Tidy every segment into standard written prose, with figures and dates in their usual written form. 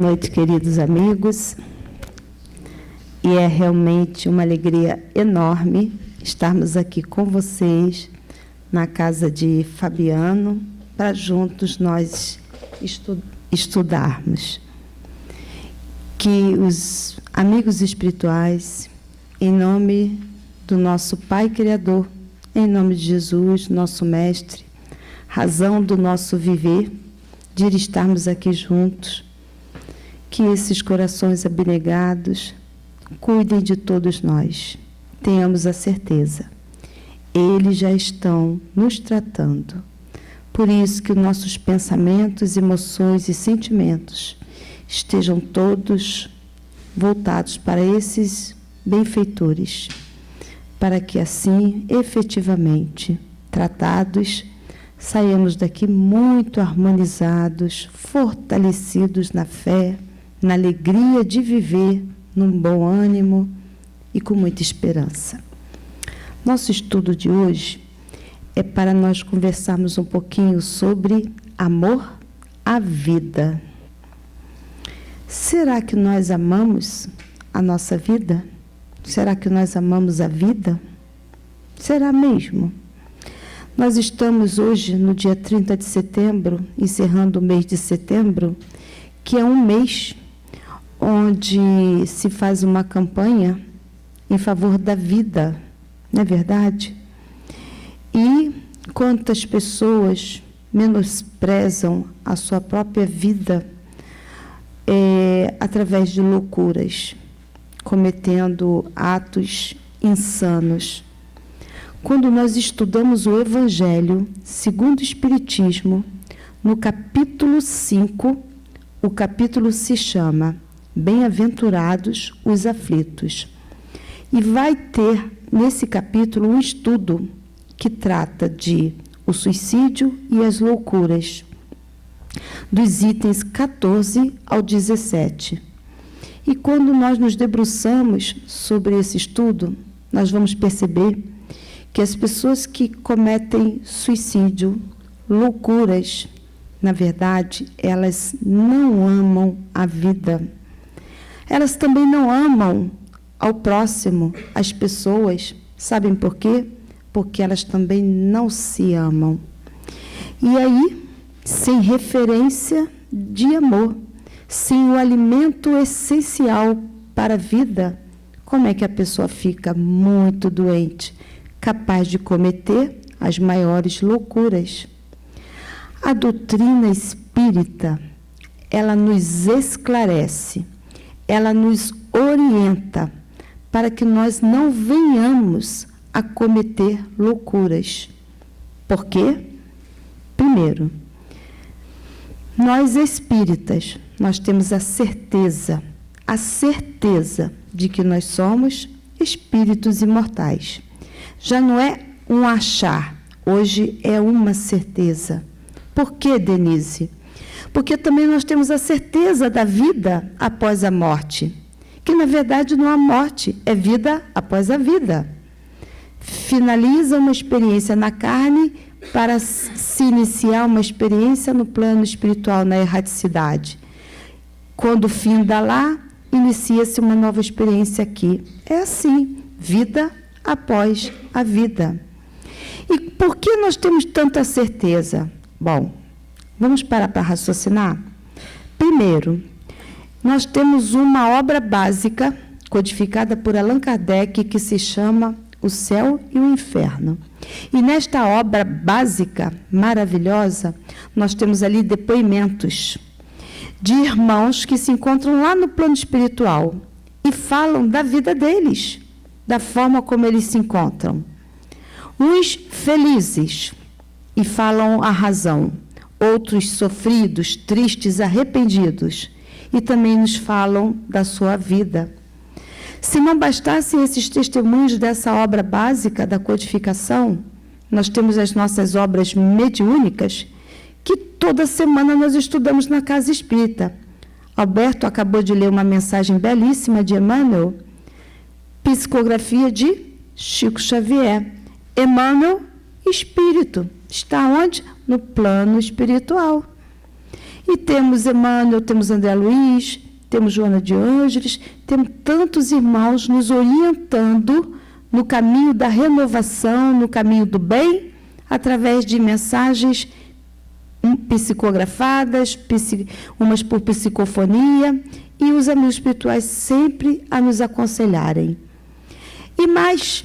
Boa noite, queridos amigos. E é realmente uma alegria enorme estarmos aqui com vocês na casa de Fabiano, para juntos nós estudarmos. Que os amigos espirituais, em nome do nosso Pai Criador, em nome de Jesus, nosso Mestre, razão do nosso viver, de estarmos aqui juntos, que esses corações abnegados cuidem de todos nós. Tenhamos a certeza, eles já estão nos tratando. Por isso que os nossos pensamentos, emoções e sentimentos estejam todos voltados para esses benfeitores, para que assim, efetivamente, tratados, saiamos daqui muito harmonizados, fortalecidos na fé, na alegria de viver, num bom ânimo e com muita esperança. Nosso estudo de hoje é para nós conversarmos um pouquinho sobre amor à vida. Será que nós amamos a nossa vida? Será que nós amamos a vida? Será mesmo? Nós estamos hoje, no dia 30 de setembro, encerrando o mês de setembro, que é um mês onde se faz uma campanha em favor da vida, não é verdade? E quantas pessoas menosprezam a sua própria vida através de loucuras, cometendo atos insanos. Quando nós estudamos o Evangelho segundo o Espiritismo, no capítulo 5, o capítulo se chama Bem-aventurados os aflitos. E vai ter, nesse capítulo, um estudo que trata de o suicídio e as loucuras, dos itens 14 ao 17. E quando nós nos debruçamos sobre esse estudo, nós vamos perceber que as pessoas que cometem suicídio, loucuras, na verdade, elas não amam a vida. Elas também não amam ao próximo, as pessoas. Sabem por quê? Porque elas também não se amam. E aí, sem referência de amor, sem o alimento essencial para a vida, como é que a pessoa fica muito doente, capaz de cometer as maiores loucuras? A doutrina espírita, ela nos esclarece, ela nos orienta para que nós não venhamos a cometer loucuras. Por quê? Primeiro, nós espíritas, nós temos a certeza de que nós somos espíritos imortais. Já não é um achar, hoje é uma certeza. Por quê, Denise? Porque também nós temos a certeza da vida após a morte, que na verdade não há morte, é vida após a vida. Finaliza uma experiência na carne para se iniciar uma experiência no plano espiritual, na erraticidade. Quando finda lá, inicia-se uma nova experiência aqui. É assim, vida após a vida. E por que nós temos tanta certeza? Bom, vamos parar para raciocinar? Primeiro, nós temos uma obra básica, codificada por Allan Kardec, que se chama O Céu e o Inferno. E nesta obra básica, maravilhosa, nós temos ali depoimentos de irmãos que se encontram lá no plano espiritual e falam da vida deles, da forma como eles se encontram. Uns felizes e falam a razão, outros sofridos, tristes, arrependidos, e também nos falam da sua vida. Se não bastassem esses testemunhos dessa obra básica da codificação, nós temos as nossas obras mediúnicas, que toda semana nós estudamos na Casa Espírita. Alberto acabou de ler uma mensagem belíssima de Emmanuel, psicografia de Chico Xavier. Emmanuel, espírito, está onde? No plano espiritual. E temos Emmanuel, temos André Luiz, temos Joana de Ângeles, temos tantos irmãos nos orientando no caminho da renovação, no caminho do bem, através de mensagens psicografadas, umas por psicofonia, e os amigos espirituais sempre a nos aconselharem. E mais,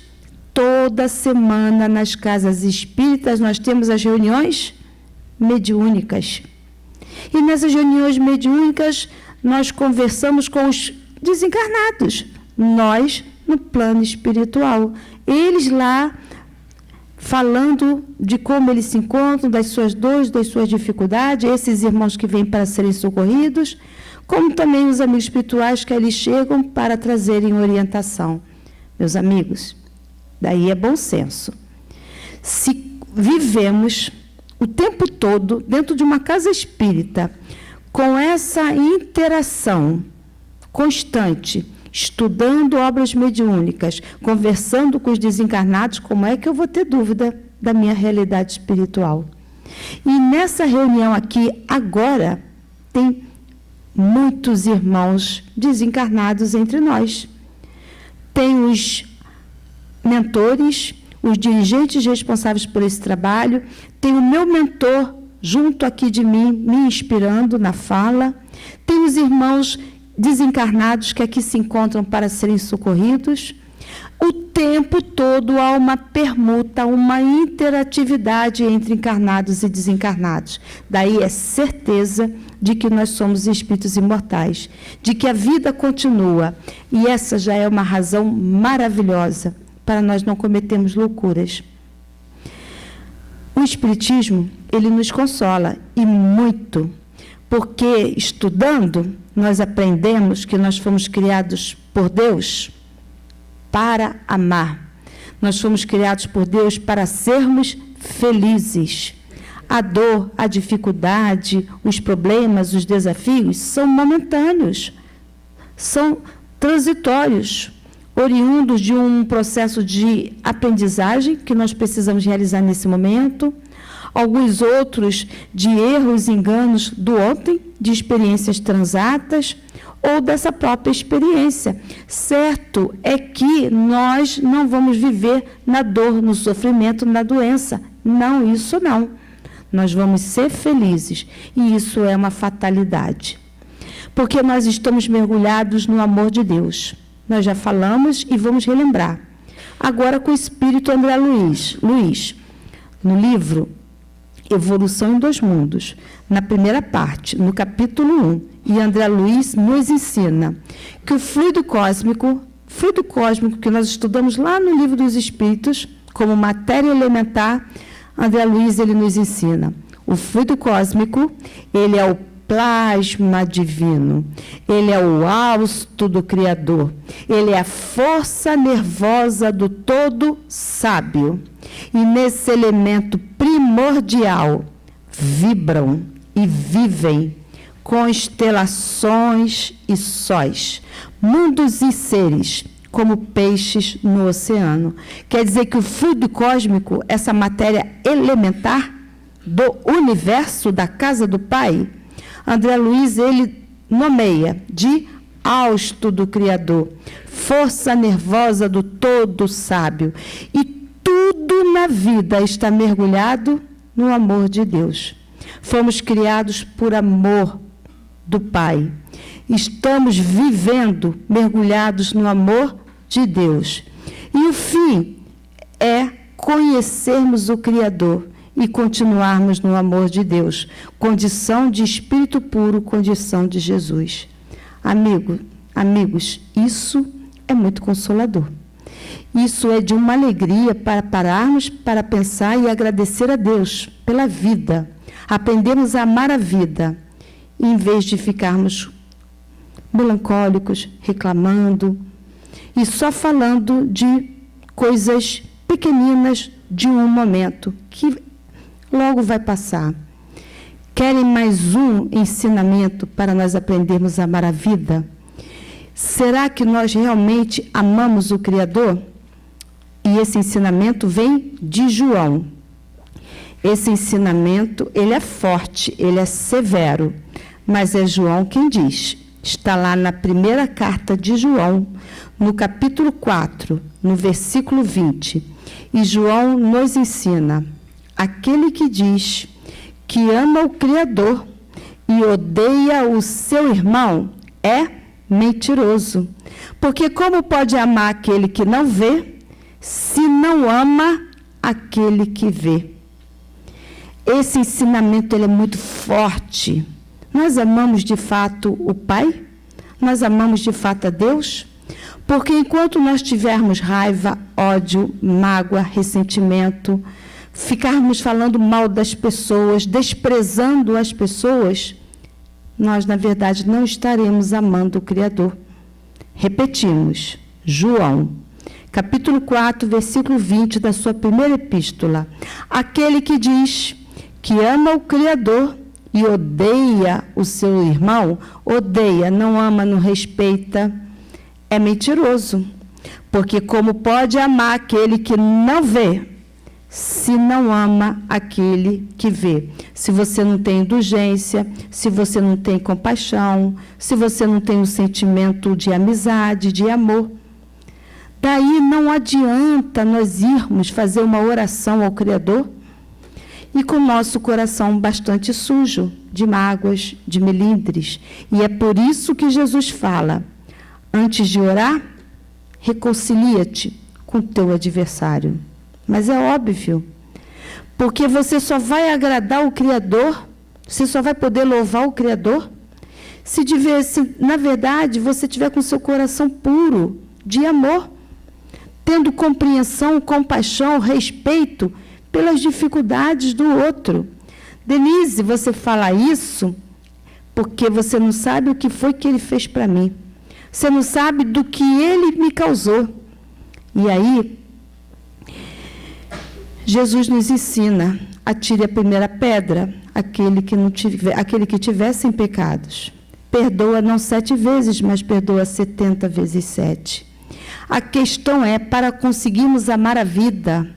toda semana nas casas espíritas nós temos as reuniões mediúnicas. E nessas reuniões mediúnicas nós conversamos com os desencarnados, nós no plano espiritual. Eles lá falando de como eles se encontram, das suas dores, das suas dificuldades, esses irmãos que vêm para serem socorridos, como também os amigos espirituais que ali chegam para trazerem orientação. Meus amigos, daí é bom senso. Se vivemos o tempo todo dentro de uma casa espírita, com essa interação constante, estudando obras mediúnicas, conversando com os desencarnados, como é que eu vou ter dúvida da minha realidade espiritual? E nessa reunião aqui, agora, tem muitos irmãos desencarnados entre nós. Tem os mentores, os dirigentes responsáveis por esse trabalho, tem o meu mentor junto aqui de mim, me inspirando na fala, tem os irmãos desencarnados que aqui se encontram para serem socorridos. O tempo todo há uma permuta, uma interatividade entre encarnados e desencarnados. Daí é certeza de que nós somos espíritos imortais, de que a vida continua. E essa já é uma razão maravilhosa para nós não cometermos loucuras. O Espiritismo, ele nos consola, e muito, porque estudando, nós aprendemos que nós fomos criados por Deus para amar. Nós fomos criados por Deus para sermos felizes. A dor, a dificuldade, os problemas, os desafios são momentâneos, são transitórios, oriundos de um processo de aprendizagem que nós precisamos realizar nesse momento, alguns outros de erros e enganos do ontem, de experiências transatas ou dessa própria experiência. Certo é que nós não vamos viver na dor, no sofrimento, na doença. Não, isso não. Nós vamos ser felizes, e isso é uma fatalidade. Porque nós estamos mergulhados no amor de Deus. Nós já falamos e vamos relembrar. Agora com o Espírito André Luiz, no livro Evolução em Dois Mundos, na primeira parte, no capítulo 1, e André Luiz nos ensina que o fluido cósmico que nós estudamos lá no Livro dos Espíritos, como matéria elementar, André Luiz ele nos ensina. O fluido cósmico, ele é o plasma divino, ele é o hausto do Criador, ele é a força nervosa do todo sábio. E nesse elemento primordial vibram e vivem constelações e sóis, mundos e seres, como peixes no oceano. Quer dizer que o fluido cósmico, essa matéria elementar do universo, da casa do Pai, André Luiz, ele nomeia de hausto do Criador, força nervosa do todo sábio. E tudo na vida está mergulhado no amor de Deus. Fomos criados por amor do Pai. Estamos vivendo mergulhados no amor de Deus. E o fim é conhecermos o Criador e continuarmos no amor de Deus. Condição de espírito puro, condição de Jesus. Amigos, isso é muito consolador. Isso é de uma alegria para pararmos para pensar e agradecer a Deus pela vida. Aprendemos a amar a vida, em vez de ficarmos melancólicos, reclamando e só falando de coisas pequeninas de um momento que logo vai passar. Querem mais um ensinamento para nós aprendermos a amar a vida? Será que nós realmente amamos o Criador? E esse ensinamento vem de João. Esse ensinamento, ele é forte, ele é severo, mas é João quem diz. Está lá na primeira carta de João, no capítulo 4, no versículo 20. E João nos ensina: aquele que diz que ama o Criador e odeia o seu irmão é mentiroso. Porque como pode amar aquele que não vê, se não ama aquele que vê? Esse ensinamento ele é muito forte. Nós amamos de fato o Pai? Nós amamos de fato a Deus? Porque enquanto nós tivermos raiva, ódio, mágoa, ressentimento, ficarmos falando mal das pessoas, desprezando as pessoas, nós, na verdade, não estaremos amando o Criador. Repetimos, João, capítulo 4, versículo 20 da sua primeira epístola. Aquele que diz que ama o Criador e odeia o seu irmão, odeia, não ama, não respeita, é mentiroso. Porque como pode amar aquele que não vê, se não ama aquele que vê? Se você não tem indulgência, se você não tem compaixão, se você não tem um sentimento de amizade, de amor. Daí não adianta nós irmos fazer uma oração ao Criador e com o nosso coração bastante sujo, de mágoas, de melindres. E é por isso que Jesus fala, antes de orar, reconcilia-te com o teu adversário. Mas é óbvio, porque você só vai agradar o Criador, você só vai poder louvar o Criador, se na verdade, você tiver com o seu coração puro, de amor, tendo compreensão, compaixão, respeito pelas dificuldades do outro. Denise, você fala isso porque você não sabe o que foi que ele fez para mim. Você não sabe do que ele me causou. E aí, Jesus nos ensina: atire a primeira pedra, aquele que tiver sem pecados. Perdoa não 7 vezes, mas perdoa 70 vezes 7. A questão é, para conseguirmos amar a vida,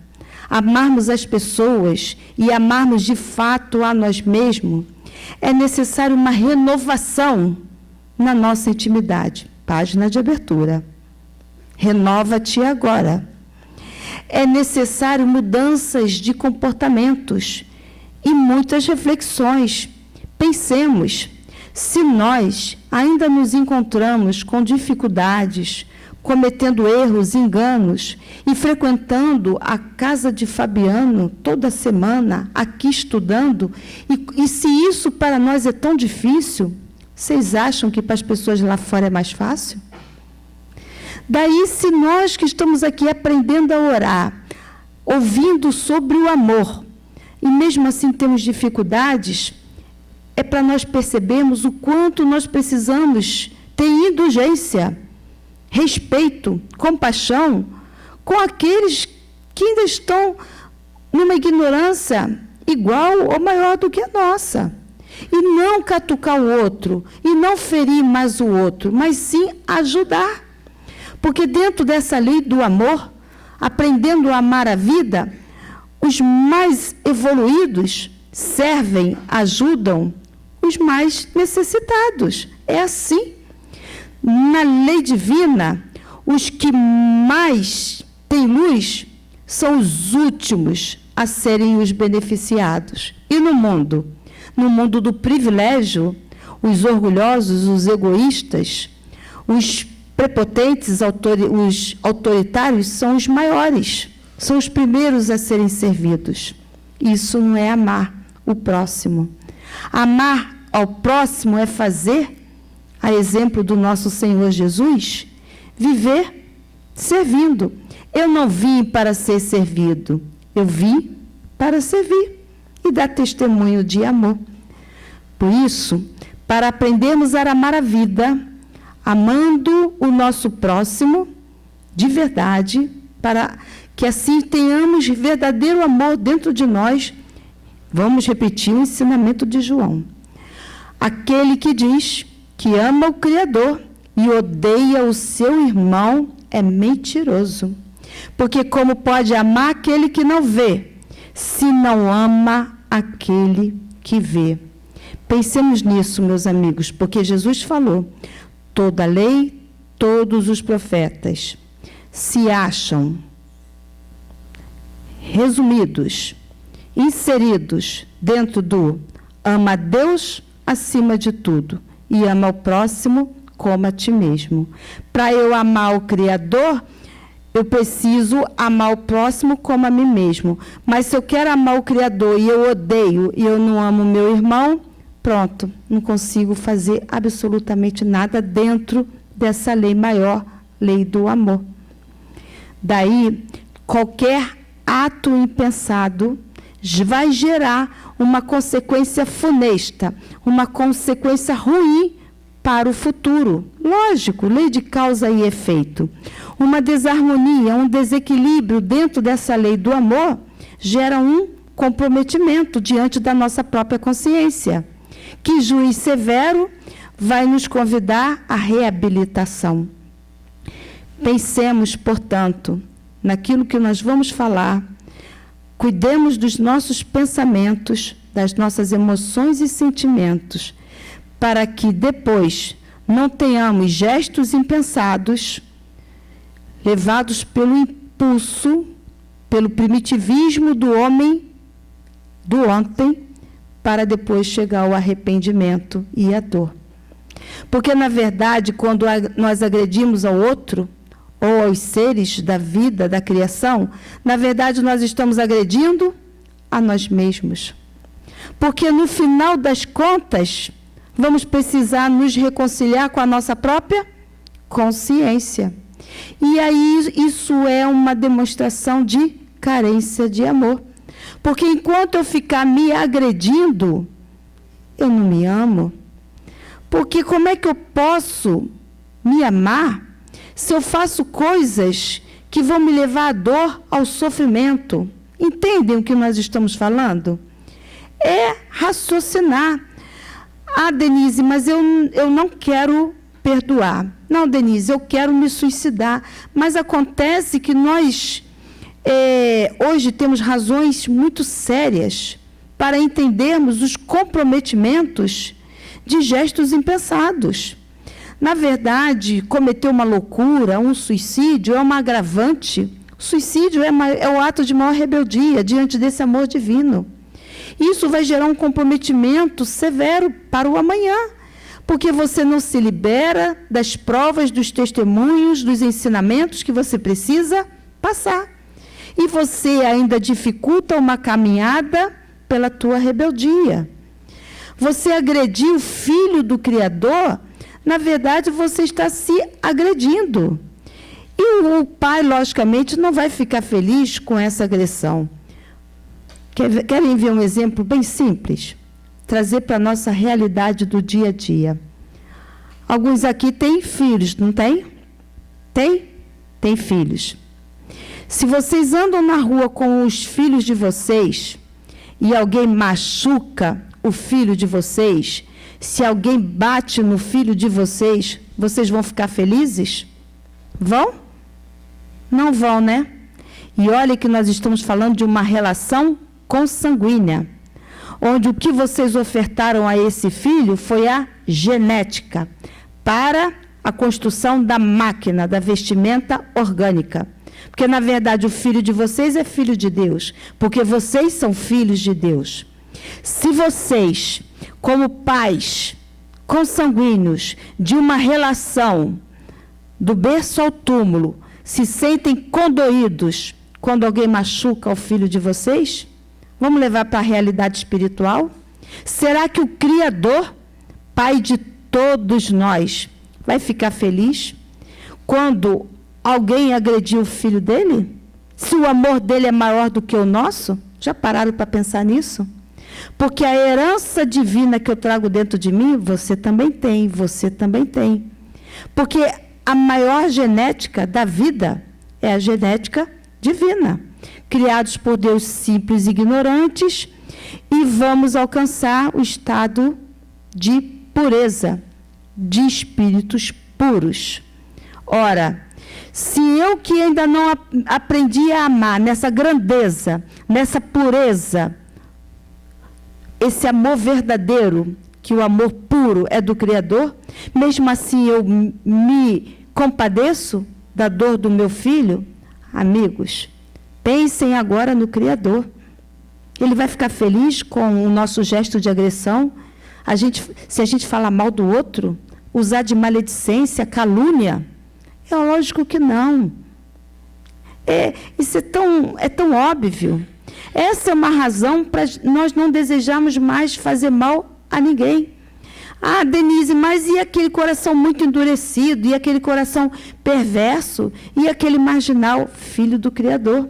amarmos as pessoas e amarmos de fato a nós mesmos, é necessário uma renovação na nossa intimidade. Página de abertura. Renova-te agora. É necessário mudanças de comportamentos e muitas reflexões. Pensemos, se nós ainda nos encontramos com dificuldades, cometendo erros, enganos e frequentando a casa de Fabiano toda semana, aqui estudando, e se isso para nós é tão difícil, vocês acham que para as pessoas lá fora é mais fácil? Daí, se nós que estamos aqui aprendendo a orar, ouvindo sobre o amor, e mesmo assim temos dificuldades, é para nós percebermos o quanto nós precisamos ter indulgência, respeito, compaixão com aqueles que ainda estão numa ignorância igual ou maior do que a nossa. E não catucar o outro, e não ferir mais o outro, mas sim ajudar. Porque dentro dessa lei do amor, aprendendo a amar a vida, os mais evoluídos servem, ajudam os mais necessitados. É assim. Na lei divina, os que mais têm luz são os últimos a serem os beneficiados. E no mundo do privilégio, os orgulhosos, os egoístas, os prepotentes, os autoritários são os maiores, são os primeiros a serem servidos. Isso não é amar o próximo. Amar ao próximo é fazer, a exemplo do nosso Senhor Jesus, viver servindo. Eu não vim para ser servido, eu vim para servir e dar testemunho de amor. Por isso, para aprendermos a amar a vida, amando o nosso próximo de verdade, para que assim tenhamos verdadeiro amor dentro de nós, vamos repetir o ensinamento de João. Aquele que diz que ama o Criador e odeia o seu irmão é mentiroso. Porque como pode amar aquele que não vê, se não ama aquele que vê. Pensemos nisso, meus amigos, porque Jesus falou: toda a lei, todos os profetas se acham resumidos, inseridos dentro do ama a Deus acima de tudo e ama o próximo como a ti mesmo. Para eu amar o Criador, eu preciso amar o próximo como a mim mesmo. Mas se eu quero amar o Criador e eu odeio e eu não amo o meu irmão, pronto, não consigo fazer absolutamente nada dentro dessa lei maior, lei do amor. Daí, qualquer ato impensado vai gerar uma consequência funesta, uma consequência ruim para o futuro. Lógico, lei de causa e efeito. Uma desarmonia, um desequilíbrio dentro dessa lei do amor gera um comprometimento diante da nossa própria consciência. Que juiz severo vai nos convidar à reabilitação. Pensemos, portanto, naquilo que nós vamos falar, cuidemos dos nossos pensamentos, das nossas emoções e sentimentos, para que depois não tenhamos gestos impensados, levados pelo impulso, pelo primitivismo do homem do ontem, para depois chegar ao arrependimento e à dor. Porque, na verdade, quando nós agredimos ao outro, ou aos seres da vida, da criação, na verdade nós estamos agredindo a nós mesmos. Porque no final das contas, vamos precisar nos reconciliar com a nossa própria consciência. E aí isso é uma demonstração de carência de amor. Porque enquanto eu ficar me agredindo, eu não me amo. Porque como é que eu posso me amar se eu faço coisas que vão me levar à dor, ao sofrimento? Entendem o que nós estamos falando? É raciocinar. Ah, Denise, mas eu não quero perdoar. Não, Denise, eu quero me suicidar. Mas acontece que nós, hoje, temos razões muito sérias para entendermos os comprometimentos de gestos impensados. Na verdade, cometer uma loucura, um suicídio, é uma agravante. O suicídio é o ato de maior rebeldia diante desse amor divino. Isso vai gerar um comprometimento severo para o amanhã, porque você não se libera das provas, dos testemunhos, dos ensinamentos que você precisa passar. E você ainda dificulta uma caminhada pela tua rebeldia. Você agredir o Filho do Criador, na verdade, você está se agredindo. E o pai, logicamente, não vai ficar feliz com essa agressão. Querem ver um exemplo bem simples? Trazer para a nossa realidade do dia a dia. Alguns aqui têm filhos, não tem? Tem? Tem filhos. Se vocês andam na rua com os filhos de vocês e alguém machuca o filho de vocês, se alguém bate no filho de vocês, vocês vão ficar felizes? Vão? Não vão, né? E olha que nós estamos falando de uma relação consanguínea, onde o que vocês ofertaram a esse filho foi a genética, para a construção da máquina, da vestimenta orgânica. Porque, na verdade, o filho de vocês é filho de Deus, porque vocês são filhos de Deus. Se vocês, como pais consanguíneos de uma relação do berço ao túmulo, se sentem condoídos quando alguém machuca o filho de vocês, vamos levar para a realidade espiritual? Será que o Criador, Pai de todos nós, vai ficar feliz quando alguém agrediu o filho dele? Se o amor dele é maior do que o nosso? Já pararam para pensar nisso? Porque a herança divina que eu trago dentro de mim, você também tem, você também tem. Porque a maior genética da vida é a genética divina. Criados por Deus simples e ignorantes, e vamos alcançar o estado de pureza, de espíritos puros. Ora, Se eu que ainda não aprendi a amar nessa grandeza, nessa pureza, esse amor verdadeiro, que o amor puro é do Criador, mesmo assim eu me compadeço da dor do meu filho, amigos, pensem agora no Criador. Ele vai ficar feliz com o nosso gesto de agressão? Se a gente falar mal do outro, usar de maledicência, calúnia? É lógico que não. Isso é tão óbvio. Essa é uma razão para nós não desejarmos mais fazer mal a ninguém. Ah, Denise, mas e aquele coração muito endurecido, e aquele coração perverso, e aquele marginal, filho do Criador?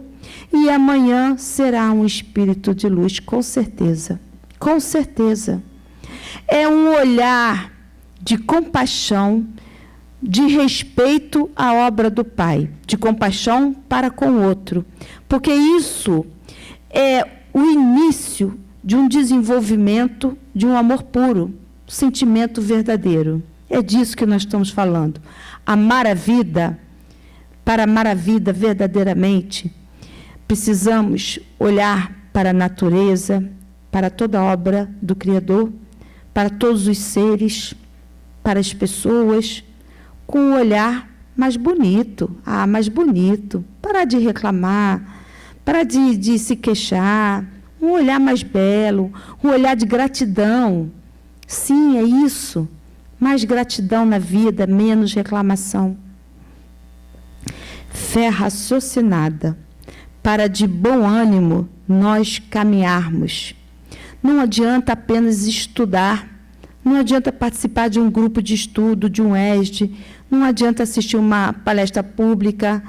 E amanhã será um espírito de luz, com certeza. Com certeza. É um olhar de compaixão, de respeito à obra do Pai, de compaixão para com o outro. Porque isso é o início de um desenvolvimento de um amor puro, sentimento verdadeiro. É disso que nós estamos falando. Amar a vida, para amar a vida verdadeiramente, precisamos olhar para a natureza, para toda a obra do Criador, para todos os seres, para as pessoas, com um olhar mais bonito. Mais bonito. Parar de reclamar, parar de se queixar. Um olhar mais belo, um olhar de gratidão. Sim, é isso. Mais gratidão na vida, menos reclamação. Fé raciocinada, para de bom ânimo nós caminharmos. Não adianta apenas estudar, não adianta participar de um grupo de estudo, de um ESD, não adianta assistir uma palestra pública,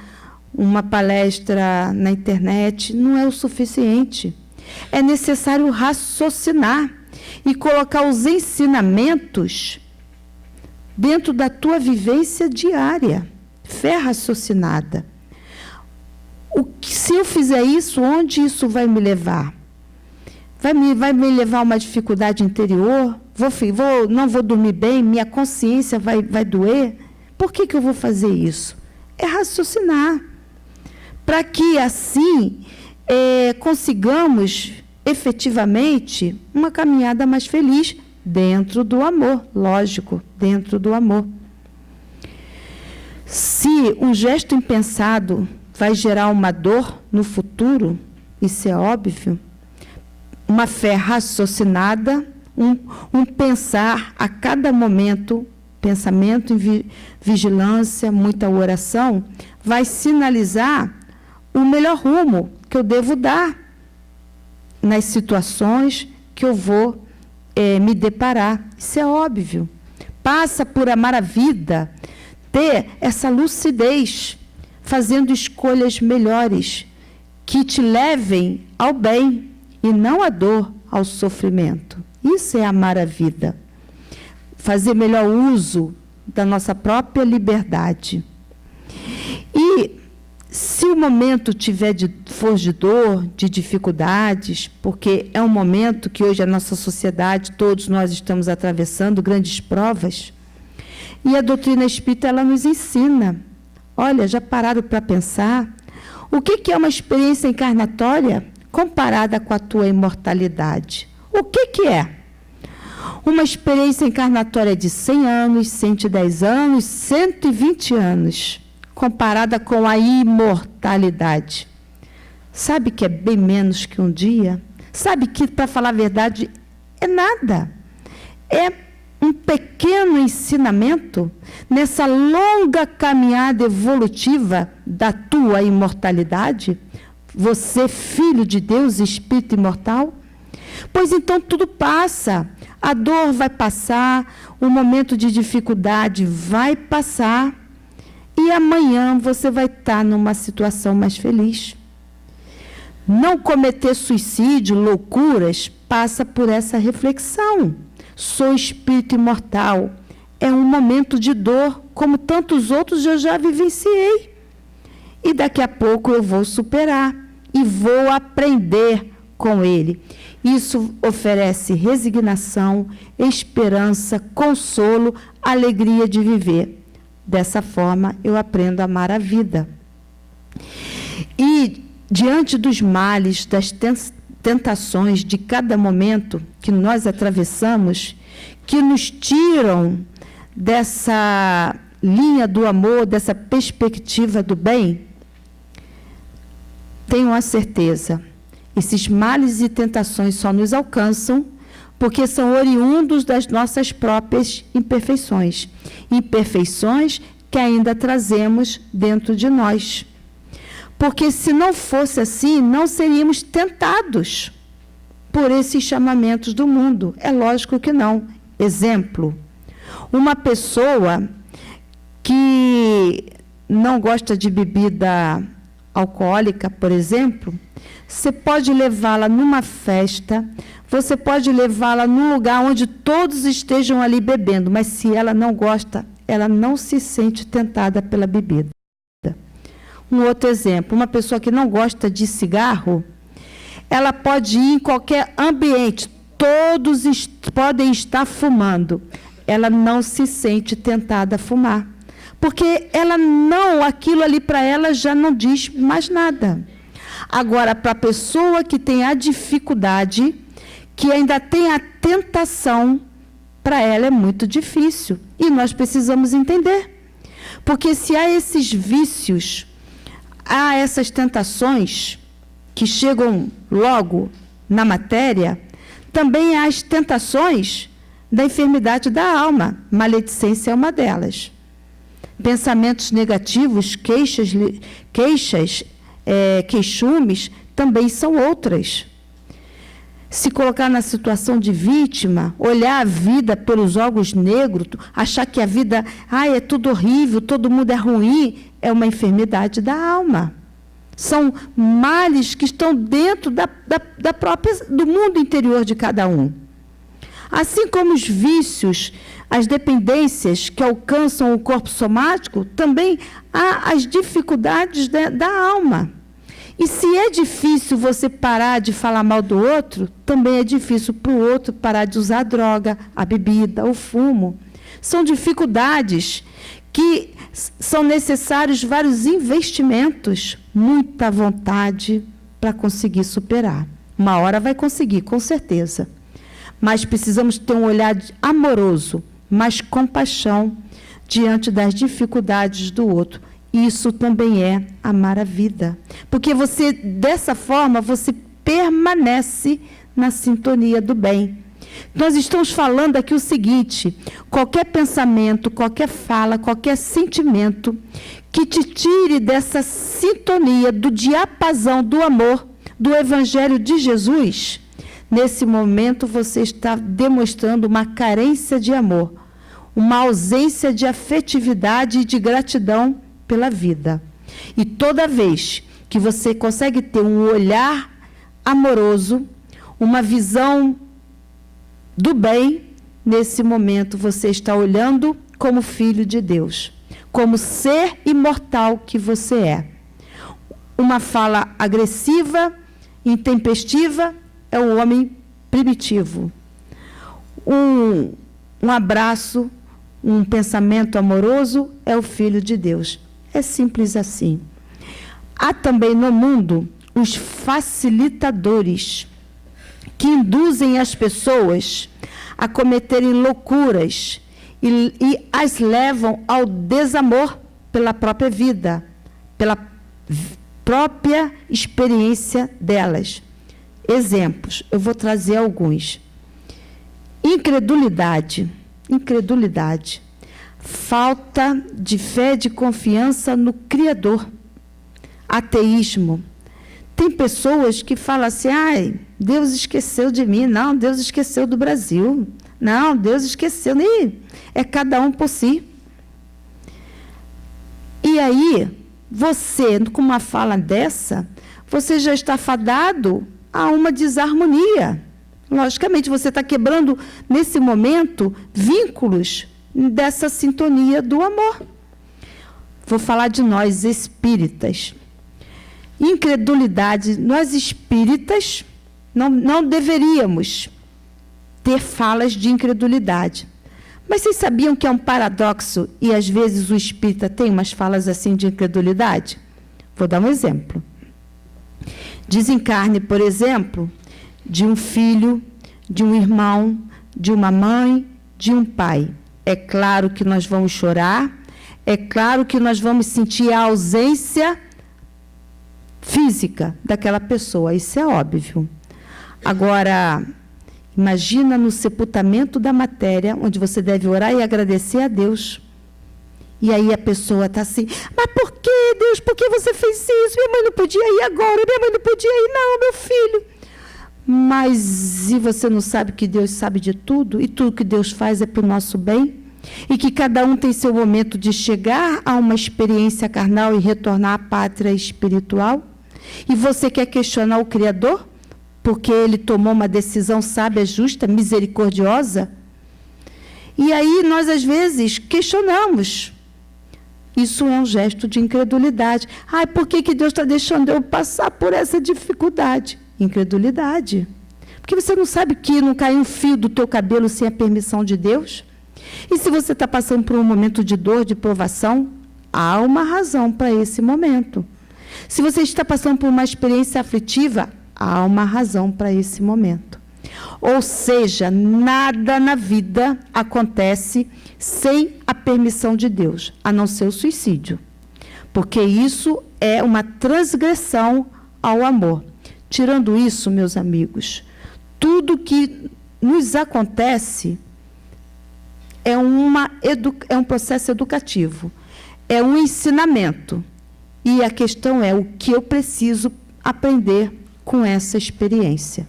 uma palestra na internet, não é o suficiente. É necessário raciocinar e colocar os ensinamentos dentro da tua vivência diária. Fé raciocinada. Se eu fizer isso, onde isso vai me levar? Vai me levar a uma dificuldade interior? Não vou dormir bem? Minha consciência vai doer? Por que eu vou fazer isso? É raciocinar. Para que, assim, consigamos, efetivamente, uma caminhada mais feliz, dentro do amor, lógico, dentro do amor. Se um gesto impensado vai gerar uma dor no futuro, isso é óbvio, uma fé raciocinada, um pensar a cada momento, pensamento em vigilância, muita oração, vai sinalizar o melhor rumo que eu devo dar nas situações que eu vou me deparar. Isso é óbvio. Passa por amar a vida, ter essa lucidez, fazendo escolhas melhores, que te levem ao bem, e não à dor, ao sofrimento. Isso é amar a vida. Fazer melhor uso da nossa própria liberdade. E se o momento for de dor, de dificuldades, porque é um momento que hoje a nossa sociedade, todos nós estamos atravessando grandes provas, e a doutrina espírita, ela nos ensina. Olha, já pararam para pensar? O que é uma experiência encarnatória comparada com a tua imortalidade? O que é? Uma experiência encarnatória de 100 anos, 110 anos, 120 anos, comparada com a imortalidade. Sabe que é bem menos que um dia? Sabe que, para falar a verdade, é nada. É um pequeno ensinamento nessa longa caminhada evolutiva da tua imortalidade? Você, filho de Deus, espírito imortal? Pois então tudo passa. A dor vai passar, o momento de dificuldade vai passar, e amanhã você vai estar numa situação mais feliz. Não cometer suicídio, loucuras, passa por essa reflexão. Sou espírito imortal. É um momento de dor, como tantos outros eu já vivenciei. E daqui a pouco eu vou superar e vou aprender com ele. Isso oferece resignação, esperança, consolo, alegria de viver. Dessa forma, eu aprendo a amar a vida. E, diante dos males, das tentações de cada momento que nós atravessamos, que nos tiram dessa linha do amor, dessa perspectiva do bem, tenham a certeza, esses males e tentações só nos alcançam porque são oriundos das nossas próprias imperfeições. Imperfeições que ainda trazemos dentro de nós. Porque se não fosse assim, não seríamos tentados por esses chamamentos do mundo. É lógico que não. Exemplo, uma pessoa que não gosta de bebida alcoólica, por exemplo, você pode levá-la numa festa, você pode levá-la num lugar onde todos estejam ali bebendo, mas se ela não gosta, ela não se sente tentada pela bebida. Um outro exemplo, uma pessoa que não gosta de cigarro, ela pode ir em qualquer ambiente, todos podem estar fumando, ela não se sente tentada a fumar, porque ela não, aquilo ali para ela já não diz mais nada. Agora, para a pessoa que tem a dificuldade, que ainda tem a tentação, para ela é muito difícil. E nós precisamos entender. Porque se há esses vícios, há essas tentações que chegam logo na matéria, também há as tentações da enfermidade da alma. Maledicência é uma delas. Pensamentos negativos, queixumes, também são outras. Se colocar na situação de vítima, olhar a vida pelos olhos negros, achar que a vida é tudo horrível, todo mundo é ruim, é uma enfermidade da alma. São males que estão dentro do mundo interior de cada um. Assim como os vícios, as dependências que alcançam o corpo somático, também há as dificuldades da alma. E se é difícil você parar de falar mal do outro, também é difícil para o outro parar de usar a droga, a bebida, o fumo. São dificuldades que são necessários vários investimentos, muita vontade para conseguir superar. Uma hora vai conseguir, com certeza. Mas precisamos ter um olhar amoroso, mas compaixão diante das dificuldades do outro. Isso também é amar a vida. Porque você, dessa forma, você permanece na sintonia do bem. Nós estamos falando aqui o seguinte: qualquer pensamento, qualquer fala, qualquer sentimento que te tire dessa sintonia, do diapasão do amor, do Evangelho de Jesus, nesse momento você está demonstrando uma carência de amor, uma ausência de afetividade e de gratidão pela vida. E toda vez que você consegue ter um olhar amoroso, uma visão do bem, nesse momento você está olhando como filho de Deus, como ser imortal que você é. Uma fala agressiva, intempestiva, é o homem primitivo. Um abraço, um pensamento amoroso, é o filho de Deus. É simples assim. Há também no mundo os facilitadores que induzem as pessoas a cometerem loucuras e as levam ao desamor pela própria vida, pela própria experiência delas. Exemplos, eu vou trazer alguns. Incredulidade, falta de fé, de confiança no Criador. Ateísmo. Tem pessoas que falam assim: Deus esqueceu de mim. Não, Deus esqueceu do Brasil. Não, Deus esqueceu. É cada um por si. E aí, você, com uma fala dessa, você já está fadado a uma desarmonia. Logicamente, você está quebrando, nesse momento, vínculos dessa sintonia do amor. Vou falar de nós, espíritas. Incredulidade. Nós, espíritas, não deveríamos ter falas de incredulidade. Mas vocês sabiam que é um paradoxo e, às vezes, o espírita tem umas falas assim de incredulidade? Vou dar um exemplo. Desencarne, por exemplo, de um filho, de um irmão, de uma mãe, de um pai. É claro que nós vamos chorar, é claro que nós vamos sentir a ausência física daquela pessoa, isso é óbvio. Agora, imagina no sepultamento da matéria, onde você deve orar e agradecer a Deus. E aí a pessoa está assim, mas por que, Deus, por que você fez isso? Minha mãe não podia ir agora, minha mãe não podia ir, não, meu filho. Mas e você não sabe que Deus sabe de tudo? E tudo que Deus faz é para o nosso bem? E que cada um tem seu momento de chegar a uma experiência carnal e retornar à pátria espiritual? E você quer questionar o Criador? Porque ele tomou uma decisão sábia, justa, misericordiosa? E aí nós, às vezes, questionamos. Isso é um gesto de incredulidade. Ai, por que Deus está deixando eu passar por essa dificuldade? Incredulidade. Porque você não sabe que não cai um fio do teu cabelo sem a permissão de Deus? E se você está passando por um momento de dor, de provação, há uma razão para esse momento. Se você está passando por uma experiência aflitiva, há uma razão para esse momento. Ou seja, nada na vida acontece sem a permissão de Deus, a não ser o suicídio. Porque isso é uma transgressão ao amor. Tirando isso, meus amigos, tudo que nos acontece é um processo educativo, é um ensinamento. E a questão é o que eu preciso aprender com essa experiência.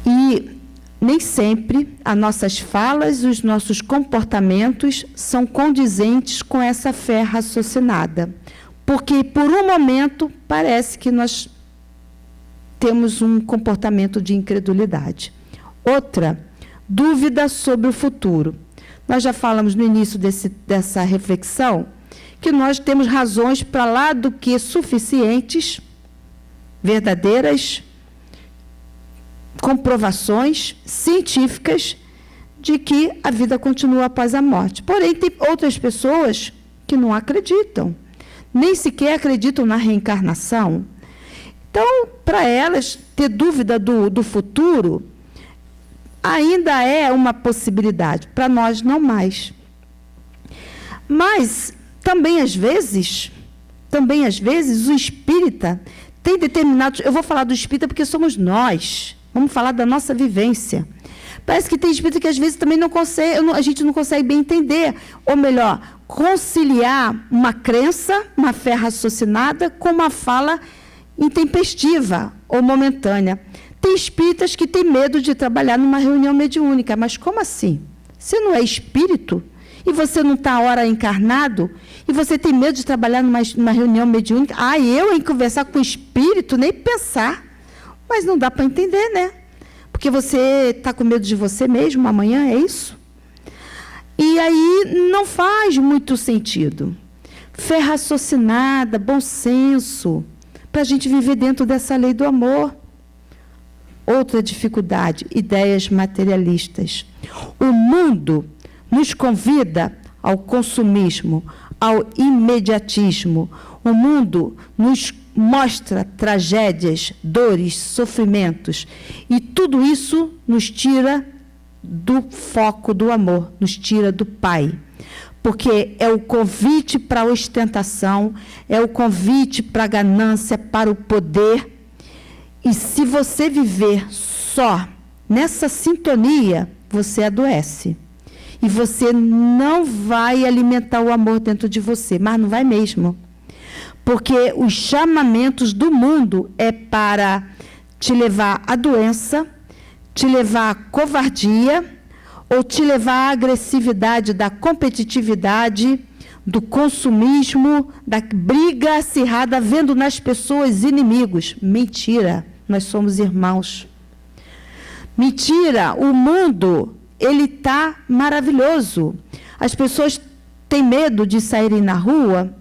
E nem sempre as nossas falas, os nossos comportamentos são condizentes com essa fé raciocinada. Porque, por um momento, parece que nós temos um comportamento de incredulidade. Outra, dúvida sobre o futuro. Nós já falamos no início dessa reflexão que nós temos razões para lá do que suficientes, verdadeiras, comprovações científicas de que a vida continua após a morte. Porém, tem outras pessoas que não acreditam, nem sequer acreditam na reencarnação. Então, para elas, ter dúvida do futuro ainda é uma possibilidade, para nós não mais. Mas, também às vezes, o espírita tem determinados... Eu vou falar do espírita porque somos nós. Vamos falar da nossa vivência. Parece que tem espírito que às vezes também a gente não consegue bem entender. Ou melhor, conciliar uma crença, uma fé raciocinada, com uma fala intempestiva ou momentânea. Tem espíritas que têm medo de trabalhar numa reunião mediúnica. Mas como assim? Você não é espírito? E você não está a hora encarnado? E você tem medo de trabalhar numa reunião mediúnica? Eu em conversar com o espírito, nem pensar. Mas não dá para entender, né? Porque você está com medo de você mesmo amanhã, é isso? E aí não faz muito sentido. Fé raciocinada, bom senso, para a gente viver dentro dessa lei do amor. Outra dificuldade, ideias materialistas. O mundo nos convida ao consumismo, ao imediatismo. O mundo nos mostra tragédias, dores, sofrimentos. E tudo isso nos tira do foco do amor, nos tira do Pai. Porque é o convite para a ostentação, é o convite para a ganância, para o poder. E se você viver só nessa sintonia, você adoece. E você não vai alimentar o amor dentro de você, mas não vai mesmo. Porque os chamamentos do mundo é para te levar à doença, te levar à covardia, ou te levar à agressividade da competitividade, do consumismo, da briga acirrada, vendo nas pessoas inimigos. Mentira, nós somos irmãos. Mentira, o mundo, ele está maravilhoso. As pessoas têm medo de saírem na rua,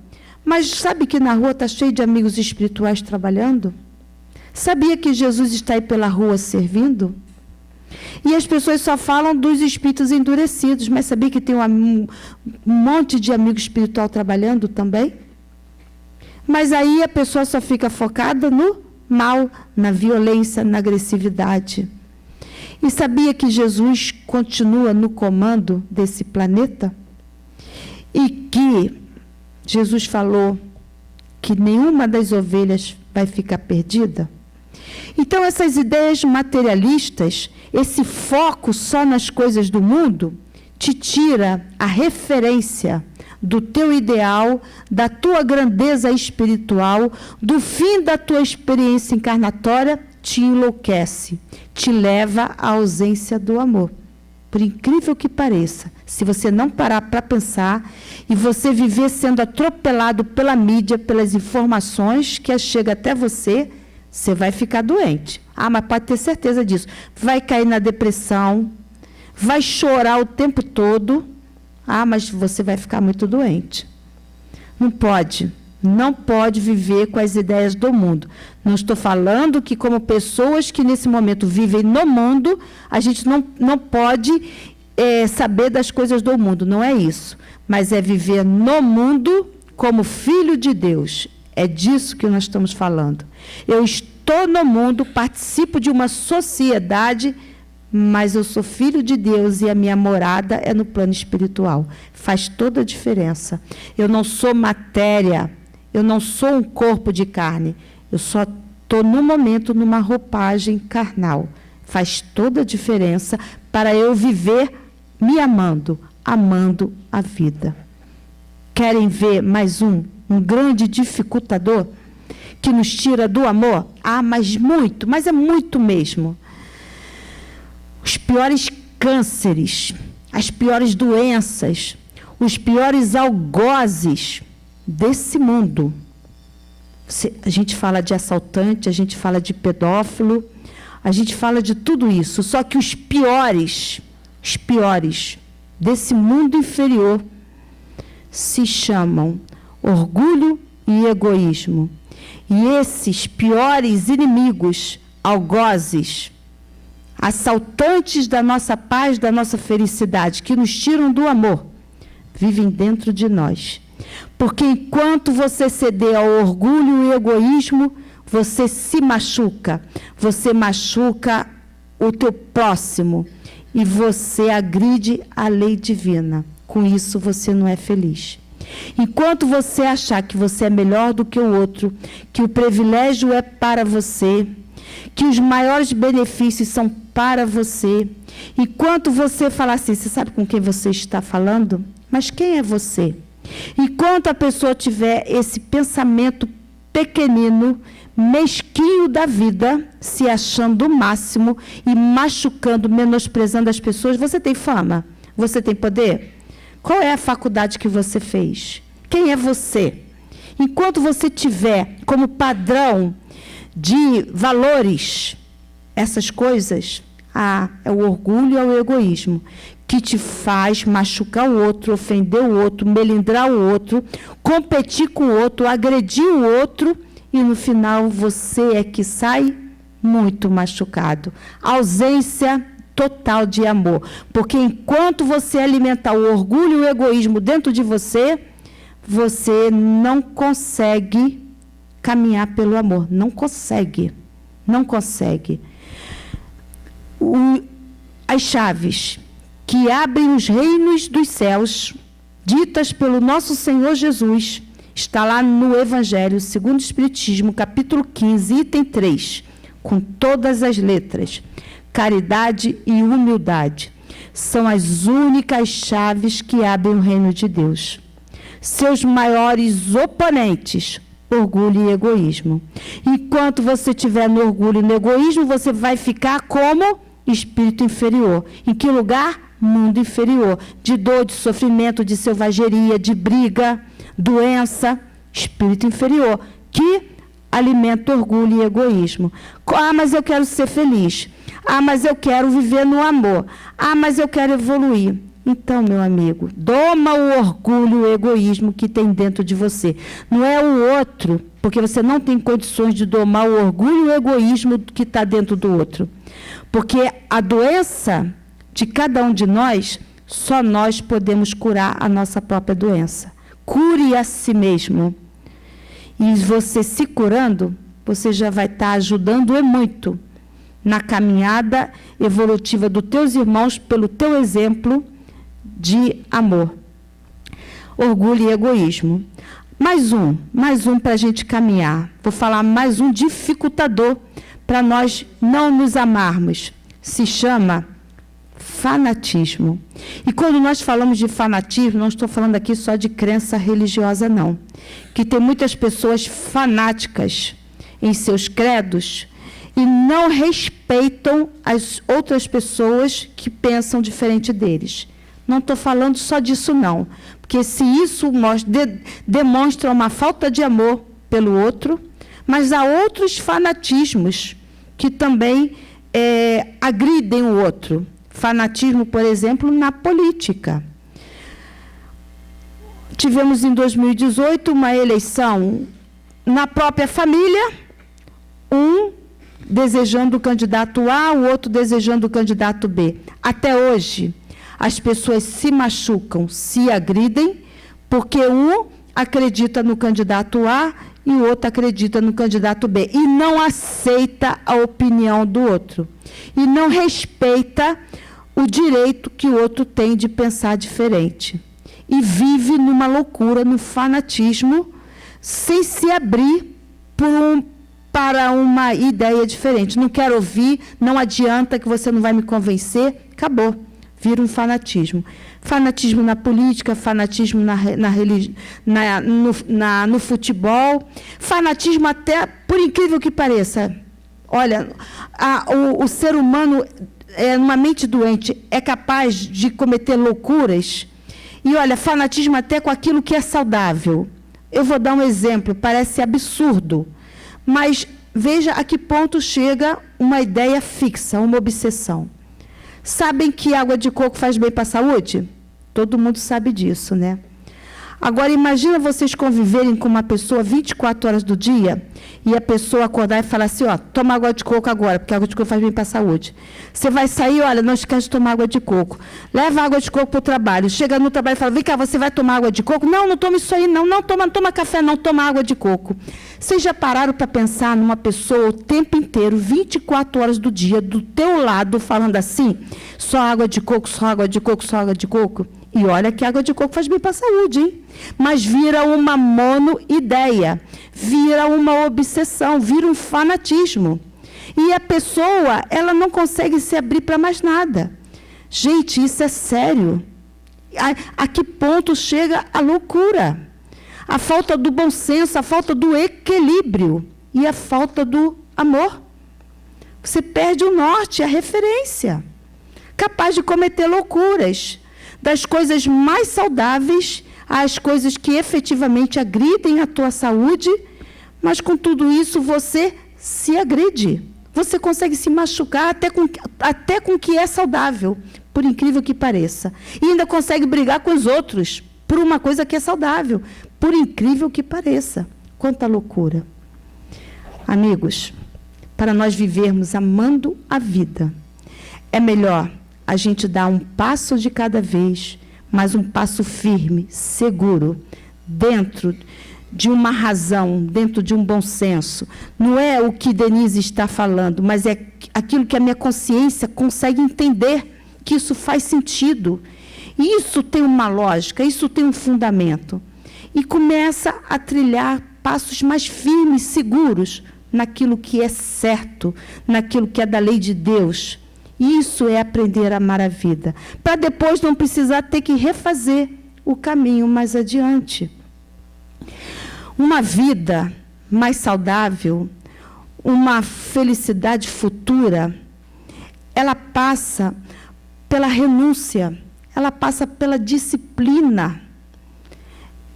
mas sabe que na rua está cheio de amigos espirituais trabalhando? Sabia que Jesus está aí pela rua servindo? E as pessoas só falam dos espíritos endurecidos, mas sabia que tem um monte de amigo espiritual trabalhando também? Mas aí a pessoa só fica focada no mal, na violência, na agressividade. E sabia que Jesus continua no comando desse planeta? E que Jesus falou que nenhuma das ovelhas vai ficar perdida? Então, essas ideias materialistas, esse foco só nas coisas do mundo, te tira a referência do teu ideal, da tua grandeza espiritual, do fim da tua experiência encarnatória, te enlouquece, te leva à ausência do amor. Por incrível que pareça, se você não parar para pensar e você viver sendo atropelado pela mídia, pelas informações que chegam até você, você vai ficar doente. Mas pode ter certeza disso. Vai cair na depressão, vai chorar o tempo todo. Mas você vai ficar muito doente. Não pode viver com as ideias do mundo. Não estou falando que, como pessoas que nesse momento vivem no mundo, a gente não pode saber das coisas do mundo. Não é isso. Mas é viver no mundo como filho de Deus. É disso que nós estamos falando. Eu estou no mundo, participo de uma sociedade, mas eu sou filho de Deus e a minha morada é no plano espiritual. Faz toda a diferença. Eu não sou matéria, eu não sou um corpo de carne. Eu só estou, no momento, numa roupagem carnal. Faz toda a diferença para eu viver me amando, amando a vida. Querem ver mais um grande dificultador que nos tira do amor? Mas é muito mesmo. Os piores cânceres, as piores doenças, os piores algozes desse mundo. A gente fala de assaltante, a gente fala de pedófilo, a gente fala de tudo isso. Só que os piores desse mundo inferior se chamam orgulho e egoísmo. E esses piores inimigos, algozes, assaltantes da nossa paz, da nossa felicidade, que nos tiram do amor, vivem dentro de nós. Porque enquanto você ceder ao orgulho e egoísmo, você se machuca. Você machuca o teu próximo e você agride a lei divina. Com isso, você não é feliz. Enquanto você achar que você é melhor do que o outro, que o privilégio é para você, que os maiores benefícios são para você, enquanto você falar assim, você sabe com quem você está falando? Mas quem é você? Enquanto a pessoa tiver esse pensamento pequenino, mesquinho da vida, se achando o máximo e machucando, menosprezando as pessoas, você tem fama? Você tem poder? Qual é a faculdade que você fez? Quem é você? Enquanto você tiver como padrão de valores essas coisas, é o orgulho e é o egoísmo, que te faz machucar o outro, ofender o outro, melindrar o outro, competir com o outro, agredir o outro, e no final você é que sai muito machucado. Ausência total de amor. Porque enquanto você alimentar o orgulho e o egoísmo dentro de você, você não consegue caminhar pelo amor. Não consegue. Não consegue. As chaves que abrem os reinos dos céus, ditas pelo nosso Senhor Jesus, está lá no Evangelho, segundo o Espiritismo, capítulo 15, item 3, com todas as letras. Caridade e humildade são as únicas chaves que abrem o reino de Deus. Seus maiores oponentes, orgulho e egoísmo. Enquanto você estiver no orgulho e no egoísmo, você vai ficar como espírito inferior. Em que lugar? Mundo inferior. De dor, de sofrimento, de selvageria, de briga, doença. Espírito inferior, que alimenta orgulho e egoísmo. Mas eu quero ser feliz. Mas eu quero viver no amor. Mas eu quero evoluir. Então, meu amigo, doma o orgulho e o egoísmo que tem dentro de você. Não é o outro, porque você não tem condições de domar o orgulho e o egoísmo que está dentro do outro. Porque a doença de cada um de nós, só nós podemos curar a nossa própria doença. Cure a si mesmo. E você se curando, você já vai estar ajudando e muito na caminhada evolutiva dos teus irmãos pelo teu exemplo de amor. Orgulho e egoísmo. Mais um para a gente caminhar. Vou falar mais um dificultador para nós não nos amarmos. Se chama fanatismo. E quando nós falamos de fanatismo, não estou falando aqui só de crença religiosa, não. Que tem muitas pessoas fanáticas em seus credos e não respeitam as outras pessoas que pensam diferente deles. Não estou falando só disso, não. Porque se isso demonstra uma falta de amor pelo outro, mas há outros fanatismos que também agridem o outro. Fanatismo, por exemplo, na política. Tivemos em 2018 uma eleição na própria família, um desejando o candidato A, o outro desejando o candidato B. Até hoje, as pessoas se machucam, se agridem, porque um acredita no candidato A e o outro acredita no candidato B. E não aceita a opinião do outro. E não respeita o direito que o outro tem de pensar diferente. E vive numa loucura, num fanatismo, sem se abrir para uma ideia diferente. Não quero ouvir, não adianta que você não vai me convencer, acabou. Vira um fanatismo. Fanatismo na política, fanatismo no futebol, fanatismo até, por incrível que pareça. Olha, o ser humano, numa mente doente, é capaz de cometer loucuras. E, olha, fanatismo até com aquilo que é saudável. Eu vou dar um exemplo, parece absurdo, mas veja a que ponto chega uma ideia fixa, uma obsessão. Sabem que água de coco faz bem para a saúde? Todo mundo sabe disso, né? Agora, imagina vocês conviverem com uma pessoa 24 horas do dia e a pessoa acordar e falar assim, ó, toma água de coco agora, porque água de coco faz bem para a saúde. Você vai sair, olha, não esquece de tomar água de coco. Leva água de coco para o trabalho. Chega no trabalho e fala, vem cá, você vai tomar água de coco? Não, não toma isso aí, não. Não toma café, não, toma água de coco. Vocês já pararam para pensar numa pessoa o tempo inteiro, 24 horas do dia, do teu lado, falando assim, só água de coco, só água de coco, só água de coco? E olha que água de coco faz bem para a saúde, hein? Mas vira uma monoideia, vira uma obsessão, vira um fanatismo. E a pessoa, ela não consegue se abrir para mais nada. Gente, isso é sério. A que ponto chega a loucura? A falta do bom senso, a falta do equilíbrio e a falta do amor. Você perde o norte, a referência. Capaz de cometer loucuras. Das coisas mais saudáveis às coisas que efetivamente agridem a tua saúde, mas com tudo isso você se agride. Você consegue se machucar até com o que é saudável, por incrível que pareça. E ainda consegue brigar com os outros por uma coisa que é saudável, por incrível que pareça. Quanta loucura. Amigos, para nós vivermos amando a vida, é melhor a gente dá um passo de cada vez, mas um passo firme, seguro, dentro de uma razão, dentro de um bom senso. Não é o que Denise está falando, mas é aquilo que a minha consciência consegue entender, que isso faz sentido. E isso tem uma lógica, isso tem um fundamento. E começa a trilhar passos mais firmes, seguros, naquilo que é certo, naquilo que é da lei de Deus. Isso é aprender a amar a vida, para depois não precisar ter que refazer o caminho mais adiante. Uma vida mais saudável, uma felicidade futura, ela passa pela renúncia, ela passa pela disciplina.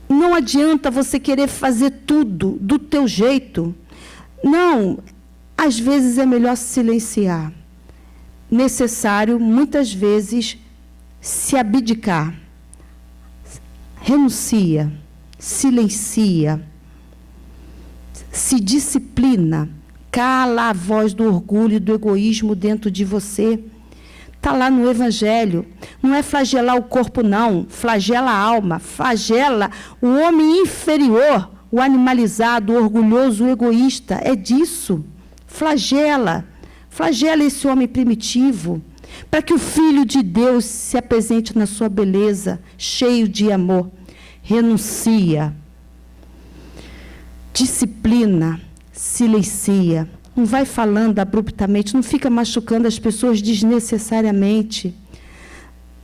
Não adianta você querer fazer tudo do teu jeito. Não, às vezes é melhor silenciar. Necessário, muitas vezes, se abdicar. Renuncia, silencia, se disciplina, Cala a voz do orgulho e do egoísmo dentro de você. Está lá no Evangelho. Não é flagelar o corpo, não. Flagela a alma. Flagela o homem inferior, o animalizado, o orgulhoso, o egoísta. É disso. Flagela. Flagela esse homem primitivo, para que o Filho de Deus se apresente na sua beleza, cheio de amor. Renuncia. Disciplina. Silencia. Não vai falando abruptamente, não fica machucando as pessoas desnecessariamente.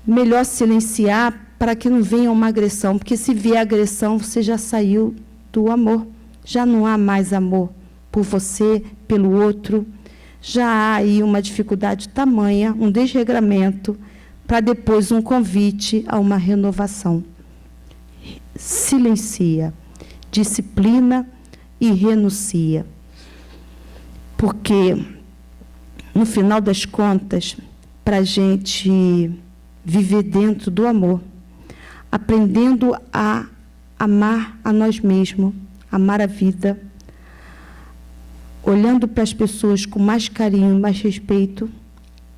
Melhor silenciar para que não venha uma agressão, porque se vier agressão, você já saiu do amor. Já não há mais amor por você, pelo outro. Já há aí uma dificuldade tamanha, um desregramento, para depois um convite a uma renovação. Silencia, disciplina e renuncia. Porque, no final das contas, para a gente viver dentro do amor, aprendendo a amar a nós mesmos, amar a vida, olhando para as pessoas com mais carinho, mais respeito,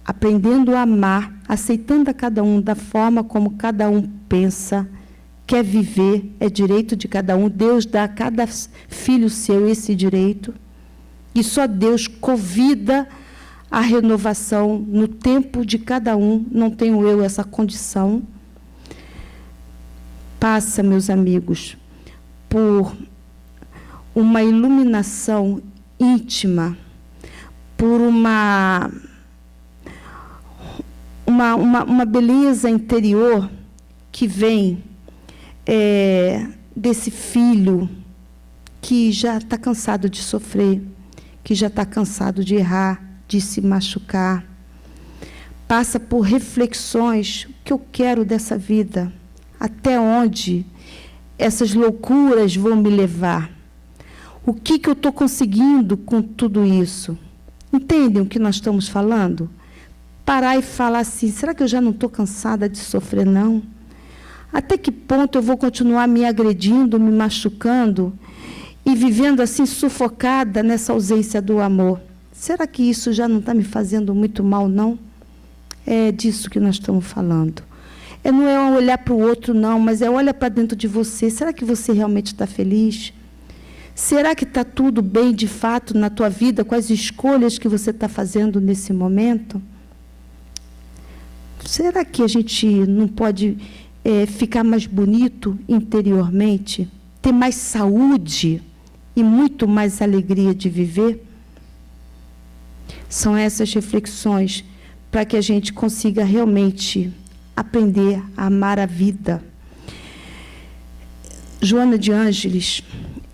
aprendendo a amar, aceitando a cada um da forma como cada um pensa, quer viver, é direito de cada um. Deus dá a cada filho seu esse direito. E só Deus convida a renovação no tempo de cada um. Não tenho eu essa condição. Passa, meus amigos, por uma iluminação íntima, por uma beleza interior que vem desse filho que já está cansado de sofrer, que já está cansado de errar, de se machucar. Passa por reflexões: o que eu quero dessa vida? Até onde essas loucuras vão me levar? O que eu estou conseguindo com tudo isso? Entendem o que nós estamos falando? Parar e falar assim: será que eu já não estou cansada de sofrer, não? Até que ponto eu vou continuar me agredindo, me machucando e vivendo assim, sufocada nessa ausência do amor? Será que isso já não está me fazendo muito mal, não? É disso que nós estamos falando. Não é olhar para o outro, não, mas olha para dentro de você. Será que você realmente está feliz? Será que está tudo bem, de fato, na tua vida, com as escolhas que você está fazendo nesse momento? Será que a gente não pode ficar mais bonito interiormente? Ter mais saúde e muito mais alegria de viver? São essas reflexões para que a gente consiga realmente aprender a amar a vida. Joana de Ângeles,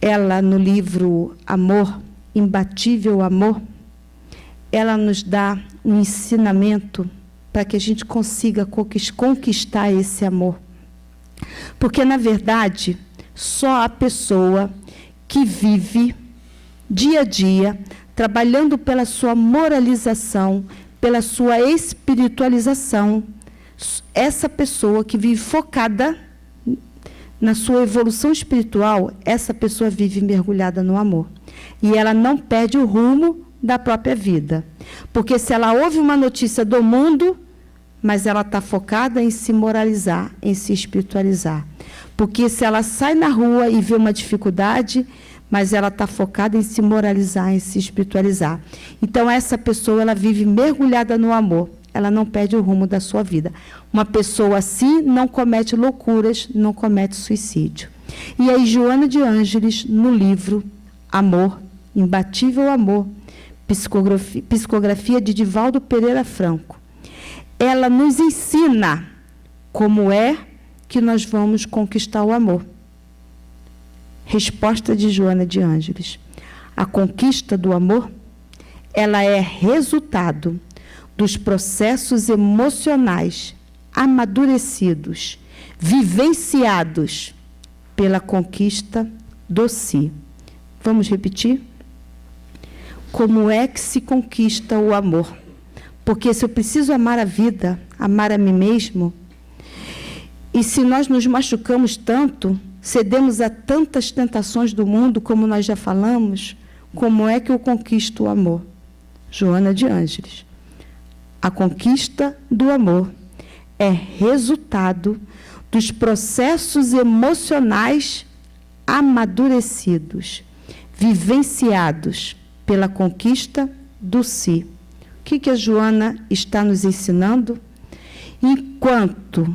ela no livro Amor, Imbatível Amor, ela nos dá um ensinamento para que a gente consiga conquistar esse amor. Porque, na verdade, só a pessoa que vive dia a dia, trabalhando pela sua moralização, pela sua espiritualização, essa pessoa que vive focada na sua evolução espiritual, essa pessoa vive mergulhada no amor. E ela não perde o rumo da própria vida. Porque se ela ouve uma notícia do mundo, mas ela está focada em se moralizar, em se espiritualizar. Porque se ela sai na rua e vê uma dificuldade, mas ela está focada em se moralizar, em se espiritualizar. Então, essa pessoa, ela vive mergulhada no amor. Ela não perde o rumo da sua vida. Uma pessoa assim não comete loucuras, não comete suicídio. E aí, Joana de Ângeles, no livro Amor, Imbatível Amor, psicografia de Divaldo Pereira Franco, ela nos ensina como é que nós vamos conquistar o amor. Resposta de Joana de Ângeles: a conquista do amor, ela é resultado dos processos emocionais amadurecidos, vivenciados pela conquista do si. Vamos repetir? Como é que se conquista o amor? Porque se eu preciso amar a vida, amar a mim mesmo, e se nós nos machucamos tanto, cedemos a tantas tentações do mundo, como nós já falamos, como é que eu conquisto o amor? Joana de Ângeles. A conquista do amor é resultado dos processos emocionais amadurecidos, vivenciados pela conquista do si. O que a Joana está nos ensinando? Enquanto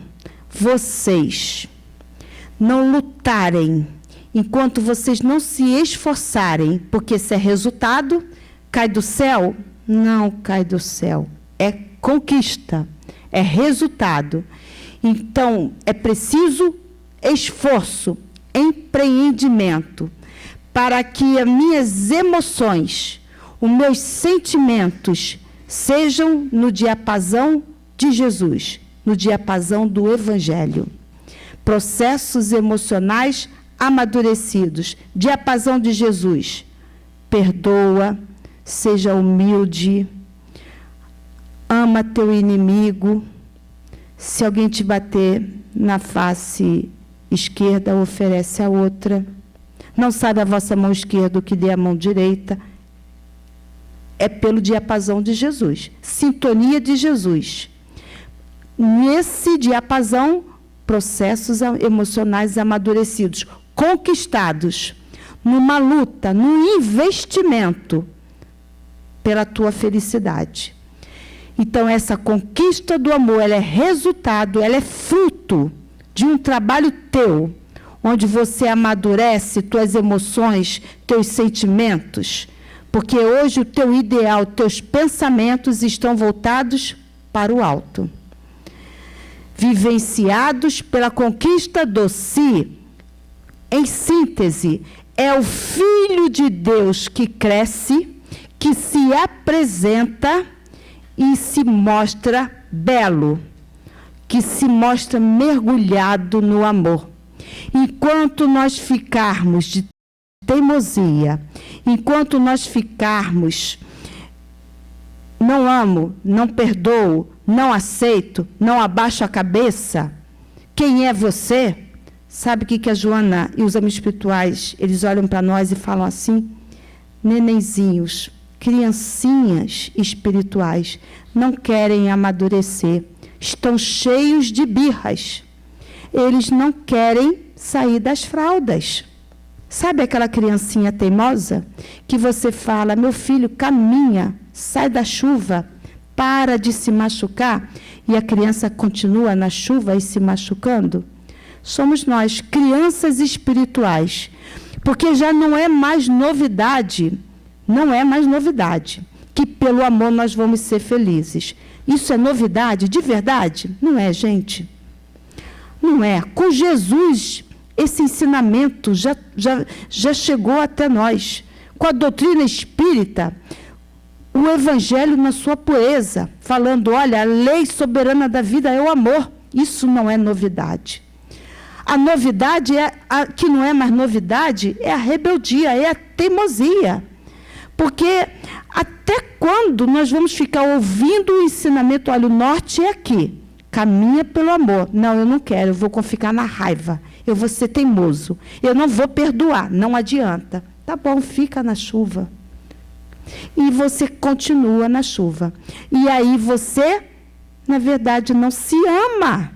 vocês não lutarem, enquanto vocês não se esforçarem, porque se é resultado, cai do céu? Não cai do céu. É conquista, é resultado. Então, é preciso esforço, empreendimento, para que as minhas emoções, os meus sentimentos, sejam no diapasão de Jesus, no diapasão do Evangelho. Processos emocionais amadurecidos, diapasão de Jesus. Perdoa, seja humilde, ama teu inimigo. Se alguém te bater na face esquerda, oferece a outra. Não sabe a vossa mão esquerda o que dê a mão direita. É pelo diapasão de Jesus. Sintonia de Jesus. Nesse diapasão, processos emocionais amadurecidos, conquistados, numa luta, num investimento pela tua felicidade. Então, essa conquista do amor, ela é resultado, ela é fruto de um trabalho teu, onde você amadurece tuas emoções, teus sentimentos, porque hoje o teu ideal, teus pensamentos estão voltados para o alto. Vivenciados pela conquista do si. Em síntese, é o Filho de Deus que cresce, que se apresenta e se mostra belo, que se mostra mergulhado no amor. Enquanto nós ficarmos de teimosia, enquanto nós ficarmos, não amo, não perdoo, não aceito, não abaixo a cabeça, quem é você? Sabe o que a Joana e os amigos espirituais, eles olham para nós e falam assim? Nenenzinhos, criancinhas espirituais, não querem amadurecer, estão cheios de birras, eles não querem sair das fraldas. Sabe aquela criancinha teimosa que você fala, meu filho, caminha, sai da chuva, para de se machucar, e a criança continua na chuva e se machucando? Somos nós, crianças espirituais, porque já não é mais novidade, que pelo amor nós vamos ser felizes. Isso é novidade de verdade? Não é, gente. Não é. Com Jesus, esse ensinamento já chegou até nós. Com a doutrina espírita, o Evangelho na sua pureza, falando, olha, a lei soberana da vida é o amor. Isso não é novidade. A novidade, que não é mais novidade, é a rebeldia, é a teimosia. Porque até quando nós vamos ficar ouvindo o ensinamento, olha, o norte é aqui, caminha pelo amor. Não, eu não quero, eu vou ficar na raiva, eu vou ser teimoso, eu não vou perdoar, não adianta. Tá bom, fica na chuva. E você continua na chuva. E aí você, na verdade, não se ama.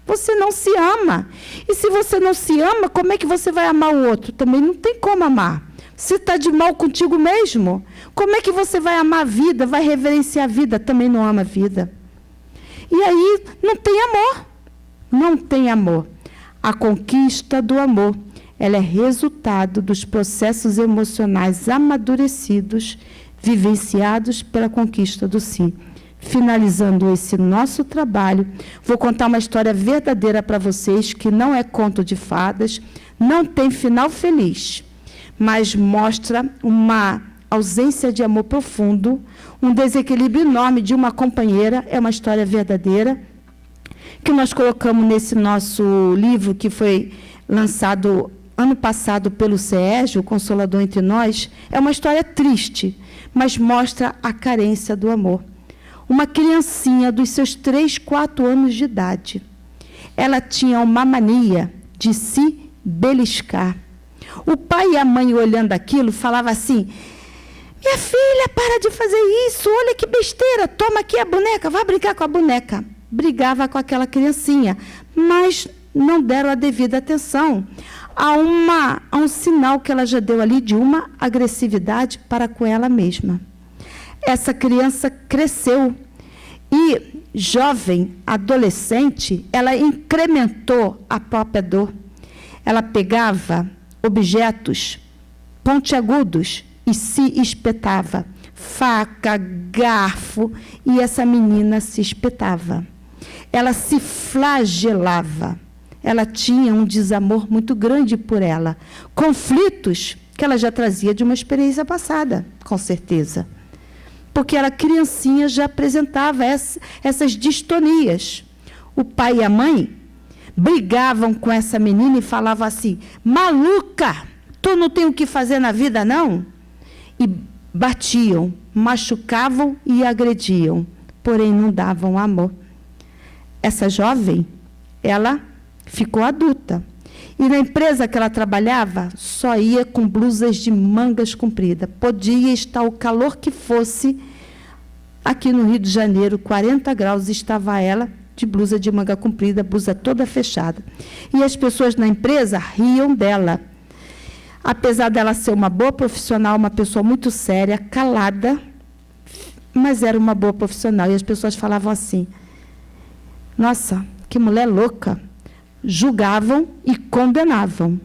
Você não se ama. E se você não se ama, como é que você vai amar o outro? Também não tem como amar. Você está de mal contigo mesmo? Como é que você vai amar a vida, vai reverenciar a vida? Também não ama a vida. E aí não tem amor. Não tem amor. A conquista do amor, ela é resultado dos processos emocionais amadurecidos, vivenciados pela conquista do si. Finalizando esse nosso trabalho, vou contar uma história verdadeira para vocês, que não é conto de fadas, não tem final feliz, mas mostra uma ausência de amor profundo, um desequilíbrio enorme de uma companheira. É uma história verdadeira, que nós colocamos nesse nosso livro, que foi lançado ano passado pelo SEEG, o Consolador Entre Nós. É uma história triste, mas mostra a carência do amor. Uma criancinha dos seus 3, 4 anos de idade, ela tinha uma mania de se beliscar. O pai e a mãe, olhando aquilo, falavam assim, Minha filha, para de fazer isso, olha que besteira, toma aqui a boneca, vai brincar com a boneca. Brigava com aquela criancinha, mas não deram a devida atenção a um sinal que ela já deu ali de uma agressividade para com ela mesma. Essa criança cresceu e, jovem, adolescente, ela incrementou a própria dor. Ela pegava objetos pontiagudos e se espetava, faca, garfo, e essa menina se espetava. Ela se flagelava. Ela tinha um desamor muito grande por ela. Conflitos que ela já trazia de uma experiência passada, com certeza. Porque ela, criancinha, já apresentava essas distonias. O pai e a mãe brigavam com essa menina e falavam assim: maluca, tu não tem o que fazer na vida, não? E batiam, machucavam e agrediam, porém não davam amor. Essa jovem, ela ficou adulta. E na empresa que ela trabalhava, só ia com blusas de mangas compridas. Podia estar o calor que fosse. Aqui no Rio de Janeiro, 40 graus, estava ela de blusa de manga comprida, blusa toda fechada. E as pessoas na empresa riam dela. Apesar dela ser uma boa profissional, uma pessoa muito séria, calada, mas era uma boa profissional. E as pessoas falavam assim: nossa, que mulher louca. Julgavam e condenavam.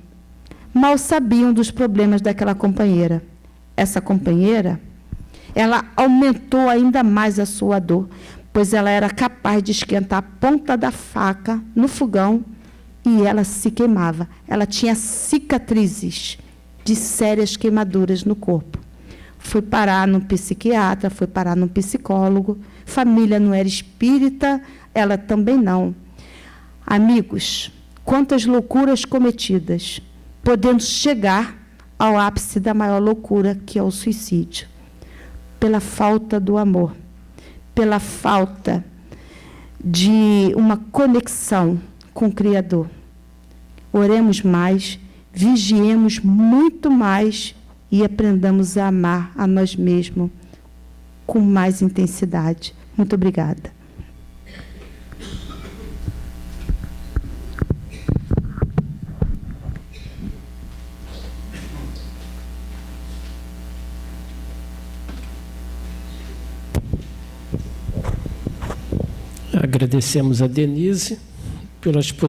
Mal sabiam dos problemas daquela companheira. Essa companheira, ela aumentou ainda mais a sua dor, pois ela era capaz de esquentar a ponta da faca no fogão e ela se queimava. Ela tinha cicatrizes de sérias queimaduras no corpo. Foi parar num psiquiatra, foi parar num psicólogo. Família não era espírita, ela também não. Amigos, quantas loucuras cometidas, podendo chegar ao ápice da maior loucura, que é o suicídio. Pela falta do amor, pela falta de uma conexão com o Criador. Oremos mais, vigiemos muito mais e aprendamos a amar a nós mesmos com mais intensidade. Muito obrigada. Agradecemos a Denise pelas